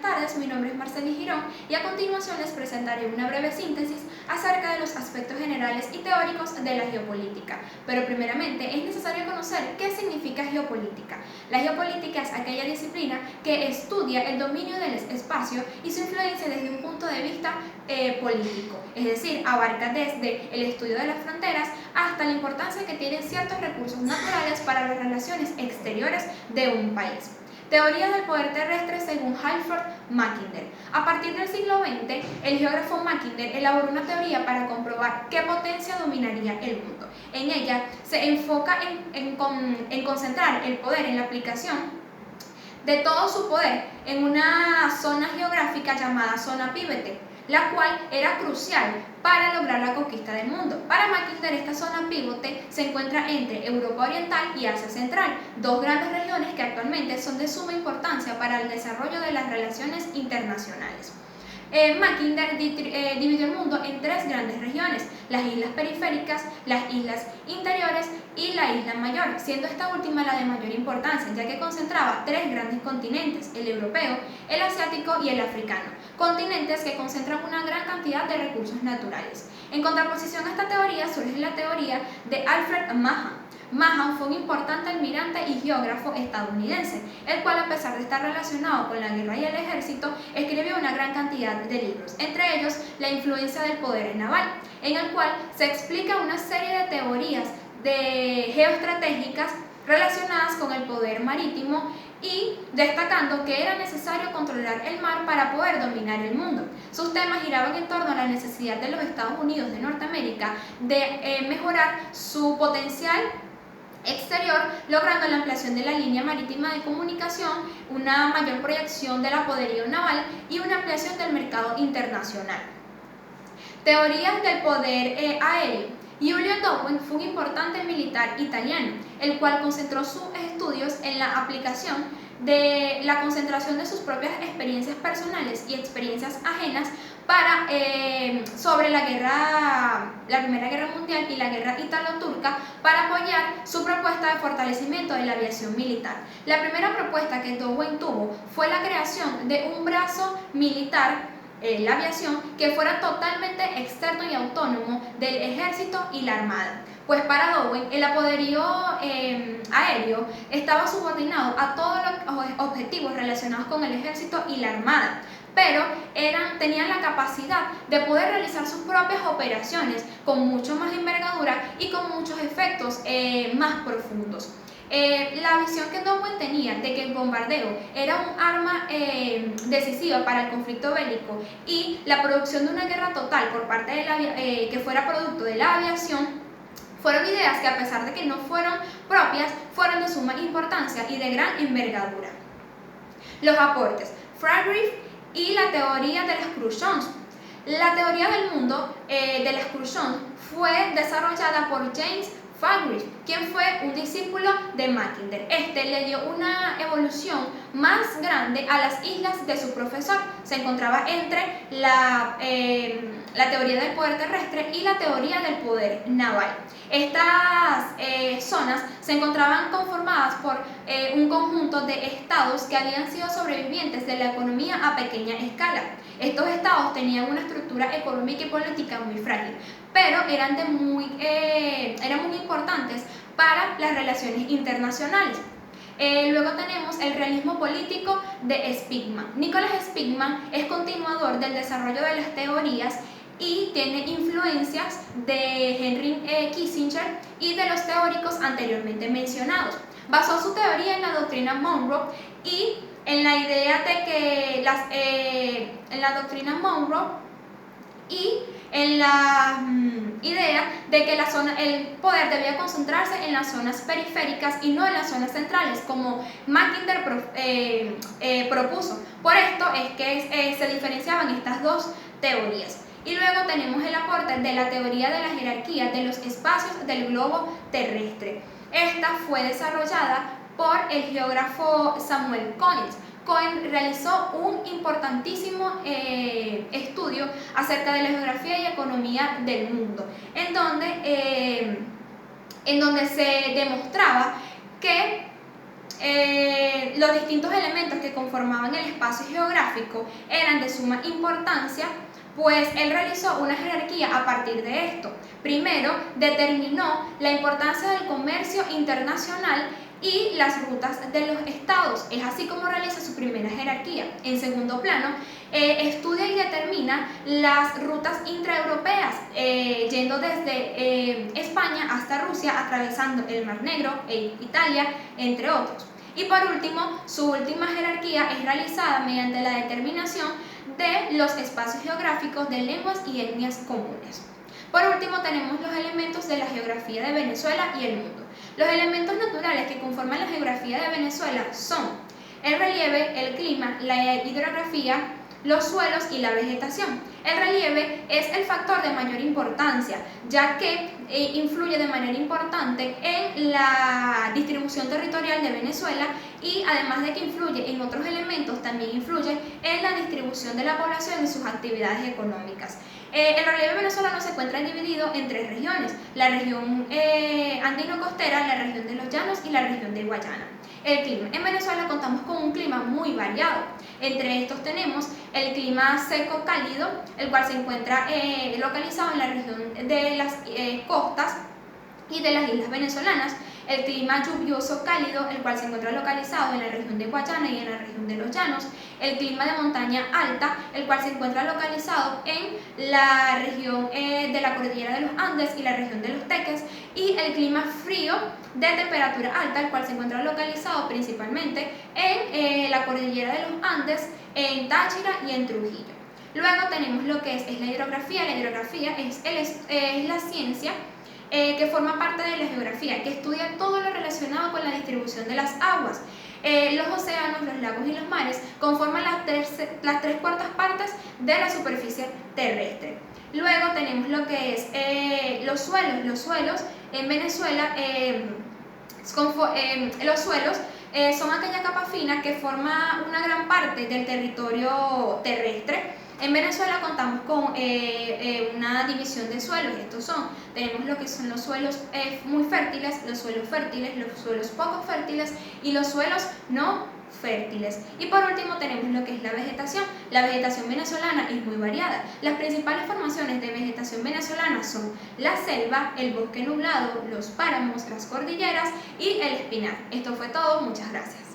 tardes, mi nombre es Marceli Girón y a continuación les presentaré una breve síntesis acerca de los aspectos generales y teóricos de la geopolítica. Pero primeramente es necesario conocer qué significa geopolítica. La geopolítica es aquella disciplina que estudia el dominio del espacio y su influencia desde un punto de vista político, es decir, abarca desde el estudio de las fronteras hasta la importancia que tienen ciertos recursos naturales para las relaciones exteriores de un país. Teoría del poder terrestre según Halford Mackinder. A partir del siglo XX, el geógrafo Mackinder elaboró una teoría para comprobar qué potencia dominaría el mundo. En ella se enfoca en concentrar el poder en la aplicación de todo su poder en una zona geográfica llamada zona pívete, la cual era crucial para lograr la conquista del mundo. Para Mackinder, esta zona pívote se encuentra entre Europa Oriental y Asia Central, dos grandes regiones que actualmente son de suma importancia para el desarrollo de las relaciones internacionales. Mackinder dividió el mundo en tres grandes regiones: las islas periféricas, las islas interiores y la isla mayor, siendo esta última la de mayor importancia, ya que concentraba tres grandes continentes: el europeo, el asiático y el africano, continentes que concentran una gran cantidad de recursos naturales. En contraposición a esta teoría surge la teoría de Alfred Mahan. Mahan fue un importante almirante y geógrafo estadounidense, el cual, a pesar de estar relacionado con la guerra y el ejército, escribió una gran cantidad de libros, entre ellos La influencia del poder naval, en el cual se explica una serie de teorías geoestratégicas relacionadas con el poder marítimo y destacando que era necesario controlar el mar para poder dominar el mundo. Sus temas giraban en torno a la necesidad de los Estados Unidos de Norteamérica de mejorar su potencial exterior, logrando la ampliación de la línea marítima de comunicación, una mayor proyección del poderío naval y una ampliación del mercado internacional. Teorías del poder aéreo. Giulio Douwen fue un importante militar italiano, el cual concentró sus estudios en la aplicación de la concentración de sus propias experiencias personales y experiencias ajenas sobre la Primera Guerra Mundial y la Guerra Italo-Turca para apoyar su propuesta de fortalecimiento de la aviación militar. La primera propuesta que Douwen tuvo fue la creación de un brazo militar, la aviación, que fuera totalmente externo y autónomo del ejército y la armada. Pues para Douwen el poderío aéreo estaba subordinado a todos los objetivos relacionados con el ejército y la armada, pero tenían la capacidad de poder realizar sus propias operaciones con mucho más envergadura y con muchos efectos más profundos. La visión que Douwen tenía de que el bombardeo era un arma decisiva para el conflicto bélico y la producción de una guerra total por parte de que fuera producto de la aviación fueron ideas que, a pesar de que no fueron propias, fueron de suma importancia y de gran envergadura. Los aportes. Friedrich y la teoría de las cruzones. La teoría del mundo de las cruzones fue desarrollada por James Friedrich, quien fue un discípulo de Mackinder. Este le dio una evolución más grande a las islas de su profesor. Se encontraba entre la teoría del poder terrestre y la teoría del poder naval. Estas zonas se encontraban conformadas por un conjunto de estados que habían sido sobrevivientes de la economía a pequeña escala. Estos estados tenían una estructura económica y política muy frágil, pero eran muy importantes para las relaciones internacionales. Luego tenemos el realismo político de Spigman. Nicholas Spigman es continuador del desarrollo de las teorías y tiene influencias de Henry Kissinger y de los teóricos anteriormente mencionados. Basó su teoría en la doctrina Monroe y en la idea de que en la doctrina Monroe y en la idea de que el poder debía concentrarse en las zonas periféricas y no en las zonas centrales, como Mackinder propuso. Por esto es que se diferenciaban estas dos teorías. Y luego tenemos el aporte de la teoría de la jerarquía de los espacios del globo terrestre. Esta fue desarrollada por el geógrafo Samuel Collins. Cohen realizó un importantísimo estudio acerca de la geografía y economía del mundo, en donde se demostraba que los distintos elementos que conformaban el espacio geográfico eran de suma importancia, pues él realizó una jerarquía a partir de esto. Primero, determinó la importancia del comercio internacional y las rutas de los estados. Es así como realiza su primera jerarquía. En segundo plano, estudia y determina las rutas intraeuropeas, yendo desde España hasta Rusia, atravesando el Mar Negro e Italia, entre otros. Y por último, su última jerarquía es realizada mediante la determinación de los espacios geográficos de lenguas y etnias comunes. Por último, tenemos los elementos de la geografía de Venezuela y el mundo. Los elementos naturales que conforman la geografía de Venezuela son el relieve, el clima, la hidrografía, los suelos y la vegetación. El relieve es el factor de mayor importancia, ya que influye de manera importante en la distribución territorial de Venezuela y además de que influye en otros elementos, también influye en la distribución de la población y sus actividades económicas. El relieve venezolano se encuentra dividido en tres regiones: la región andino-costera, la región de los llanos y la región de Guayana. El clima. En Venezuela contamos con un clima muy variado. Entre estos tenemos el clima seco cálido, el cual se encuentra localizado en la región de las costas y de las islas venezolanas. El clima lluvioso cálido, el cual se encuentra localizado en la región de Guayana y en la región de los llanos. El clima de montaña alta, el cual se encuentra localizado en la región de la cordillera de los Andes y la región de los Teques. Y el clima frío de temperatura alta, el cual se encuentra localizado principalmente en la cordillera de los Andes, en Táchira y en Trujillo. Luego tenemos lo que es la hidrografía. La hidrografía es la ciencia que forma parte de la geografía, que estudia todo lo relacionado con la distribución de las aguas. Los océanos, los lagos y los mares conforman las tres cuartas partes de la superficie terrestre. Luego tenemos lo que es los suelos. Los suelos en Venezuela, los suelos son aquella capa fina que forma una gran parte del territorio terrestre. En Venezuela contamos con una división de suelos, y estos tenemos lo que son los suelos muy fértiles, los suelos poco fértiles y los suelos no fértiles. Y por último tenemos lo que es la vegetación. La vegetación venezolana es muy variada. Las principales formaciones de vegetación venezolana son la selva, el bosque nublado, los páramos, las cordilleras y el espinar. Esto fue todo, muchas gracias.